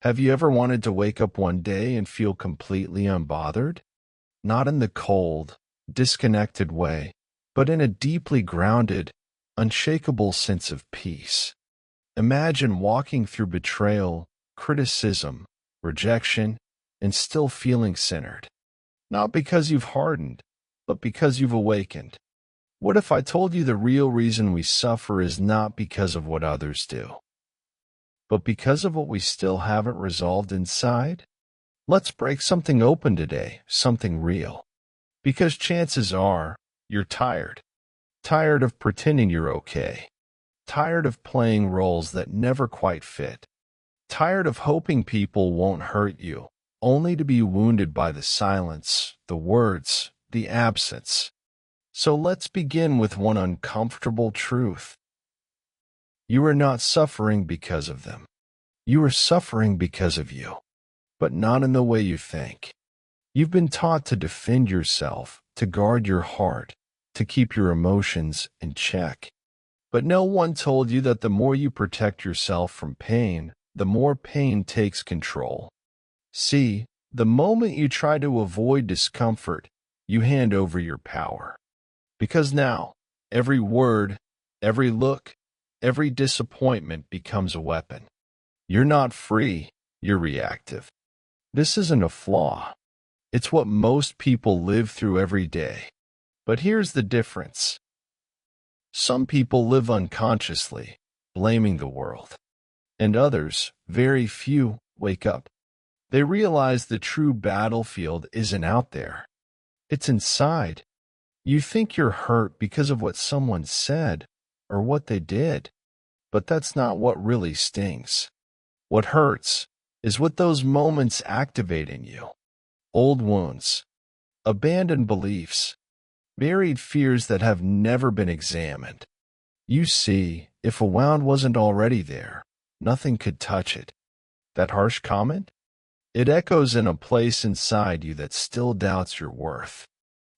Have you ever wanted to wake up one day and feel completely unbothered? Not in the cold, disconnected way, but in a deeply grounded, unshakable sense of peace. Imagine walking through betrayal, criticism, rejection, and still feeling centered. Not because you've hardened, but because you've awakened. What if I told you the real reason we suffer is not because of what others do, but because of what we still haven't resolved inside? Let's break something open today, something real. Because chances are, you're tired. Tired of pretending you're okay. Tired of playing roles that never quite fit. Tired of hoping people won't hurt you, only to be wounded by the silence, the words, the absence. So let's begin with one uncomfortable truth. You are not suffering because of them. You are suffering because of you, but not in the way you think. You've been taught to defend yourself, to guard your heart, to keep your emotions in check. But no one told you that the more you protect yourself from pain, the more pain takes control. See, the moment you try to avoid discomfort, you hand over your power. Because now, every word, every look, every disappointment becomes a weapon. You're not free, you're reactive. This isn't a flaw. It's what most people live through every day. But here's the difference. Some people live unconsciously, blaming the world. And others, very few, wake up. They realize the true battlefield isn't out there. It's inside. You think you're hurt because of what someone said or what they did, but that's not what really stings. What hurts is what those moments activate in you. Old wounds, abandoned beliefs, buried fears that have never been examined. You see, if a wound wasn't already there, nothing could touch it. That harsh comment? It echoes in a place inside you that still doubts your worth.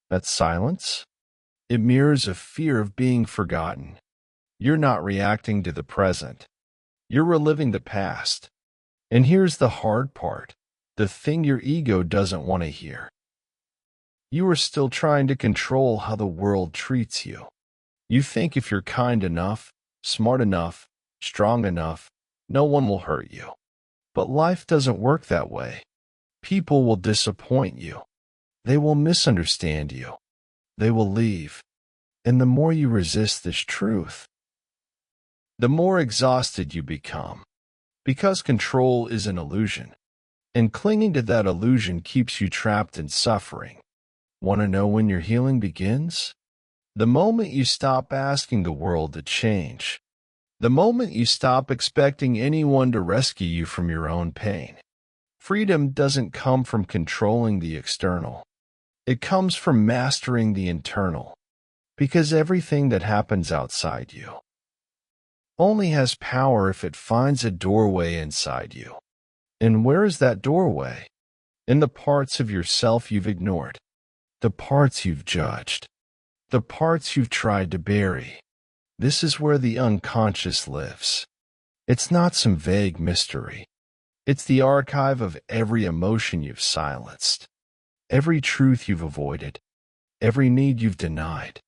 That silence? It mirrors a fear of being forgotten. You're not reacting to the present. You're reliving the past. And here's the hard part, the thing your ego doesn't want to hear. You are still trying to control how the world treats you. You think if you're kind enough, smart enough, strong enough, no one will hurt you. But life doesn't work that way. People will disappoint you. They will misunderstand you. They will leave. And the more you resist this truth, the more exhausted you become. Because control is an illusion. And clinging to that illusion keeps you trapped in suffering. Want to know when your healing begins? The moment you stop asking the world to change. The moment you stop expecting anyone to rescue you from your own pain. Freedom doesn't come from controlling the external. It comes from mastering the internal. Because everything that happens outside you only has power if it finds a doorway inside you. And where is that doorway? In the parts of yourself you've ignored. The parts you've judged. The parts you've tried to bury. This is where the unconscious lives. It's not some vague mystery. It's the archive of every emotion you've silenced, every truth you've avoided, every need you've denied.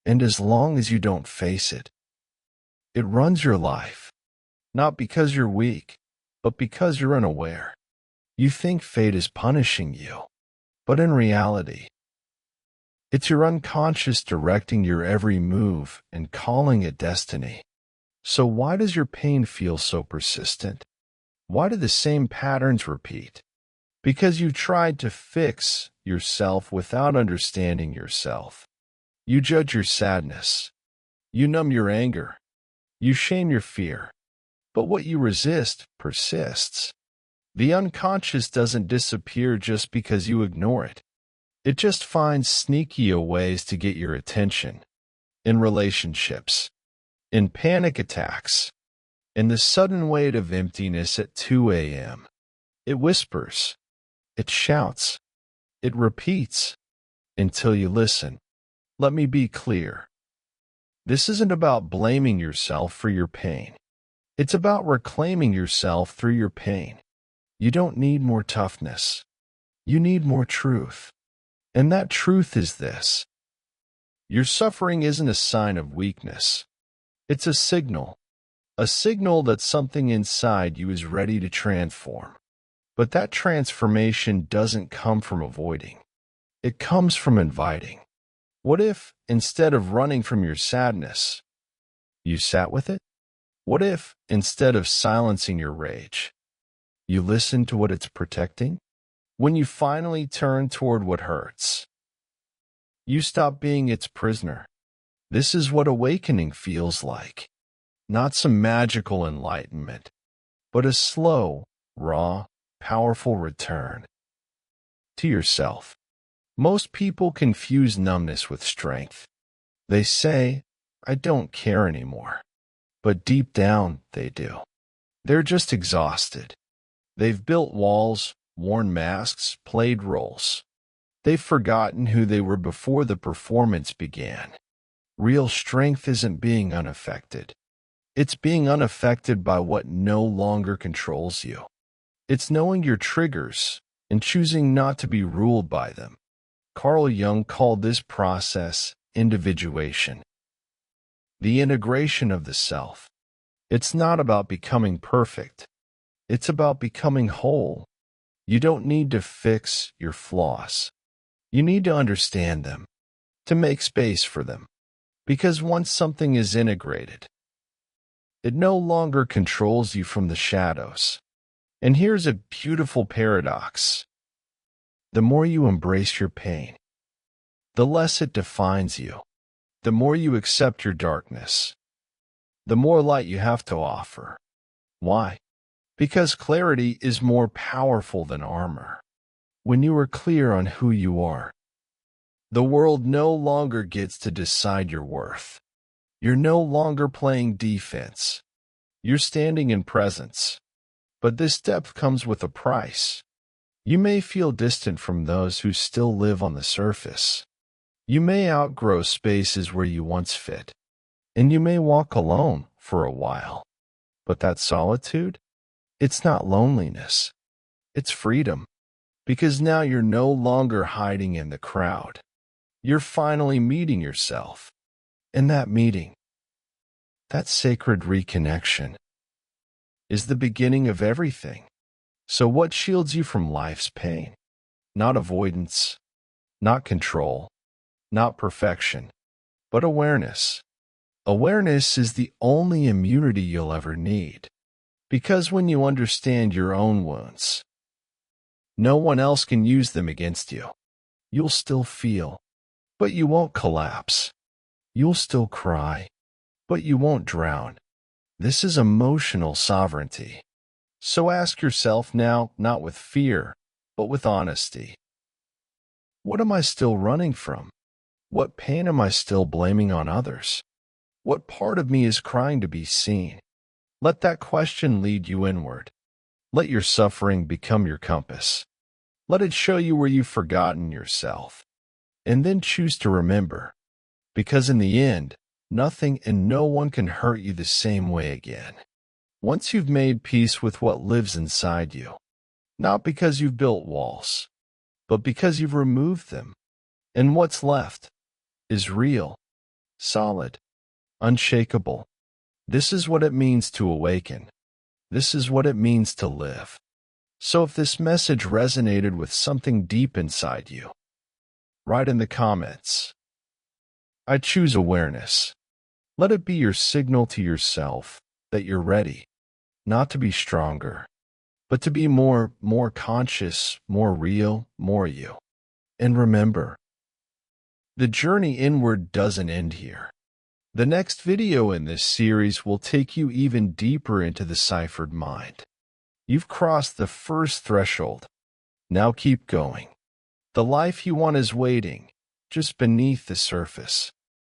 And as long as you don't face it, it runs your life. Not because you're weak, but because you're unaware. You think fate is punishing you, but in reality, it's your unconscious directing your every move and calling it destiny. So why does your pain feel so persistent? Why do the same patterns repeat? Because you tried to fix yourself without understanding yourself. You judge your sadness. You numb your anger. You shame your fear. But what you resist persists. The unconscious doesn't disappear just because you ignore it. It just finds sneakier ways to get your attention. In relationships. In panic attacks. In the sudden weight of emptiness at 2 a.m. It whispers. It shouts. It repeats. Until you listen. Let me be clear. This isn't about blaming yourself for your pain. It's about reclaiming yourself through your pain. You don't need more toughness. You need more truth. And that truth is this: your suffering isn't a sign of weakness. It's a signal that something inside you is ready to transform. But that transformation doesn't come from avoiding. It comes from inviting. What if, instead of running from your sadness, you sat with it? What if, instead of silencing your rage, you listened to what it's protecting? When you finally turn toward what hurts, you stop being its prisoner. This is what awakening feels like. Not some magical enlightenment, but a slow, raw, powerful return to yourself. Most people confuse numbness with strength. They say, "I don't care anymore." But deep down, they do. They're just exhausted. They've built walls, worn masks, played roles. They've forgotten who they were before the performance began. Real strength isn't being unaffected. It's being unaffected by what no longer controls you. It's knowing your triggers and choosing not to be ruled by them. Carl Jung called this process individuation, the integration of the self. It's not about becoming perfect. It's about becoming whole. You don't need to fix your flaws. You need to understand them, to make space for them. Because once something is integrated, it no longer controls you from the shadows. And here's a beautiful paradox. The more you embrace your pain, the less it defines you. The more you accept your darkness, the more light you have to offer. Why? Because clarity is more powerful than armor. When you are clear on who you are, the world no longer gets to decide your worth. You're no longer playing defense. You're standing in presence. But this depth comes with a price. You may feel distant from those who still live on the surface. You may outgrow spaces where you once fit. And you may walk alone for a while. But that solitude, it's not loneliness. It's freedom. Because now you're no longer hiding in the crowd. You're finally meeting yourself. And that meeting, that sacred reconnection, is the beginning of everything. So what shields you from life's pain? Not avoidance, not control, not perfection, but awareness. Awareness is the only immunity you'll ever need. Because when you understand your own wounds, no one else can use them against you. You'll still feel, but you won't collapse. You'll still cry, but you won't drown. This is emotional sovereignty. So ask yourself now, not with fear, but with honesty. What am I still running from? What pain am I still blaming on others? What part of me is crying to be seen? Let that question lead you inward. Let your suffering become your compass. Let it show you where you've forgotten yourself. And then choose to remember. Because in the end, nothing and no one can hurt you the same way again. Once you've made peace with what lives inside you, not because you've built walls, but because you've removed them, and what's left is real, solid, unshakable. This is what it means to awaken. This is what it means to live. So if this message resonated with something deep inside you, write in the comments, "I choose awareness." Let it be your signal to yourself that you're ready, not to be stronger, but to be more conscious, more real, more you. And remember, the journey inward doesn't end here. The next video in this series will take you even deeper into the ciphered mind. You've crossed the first threshold. Now keep going. The life you want is waiting, just beneath the surface.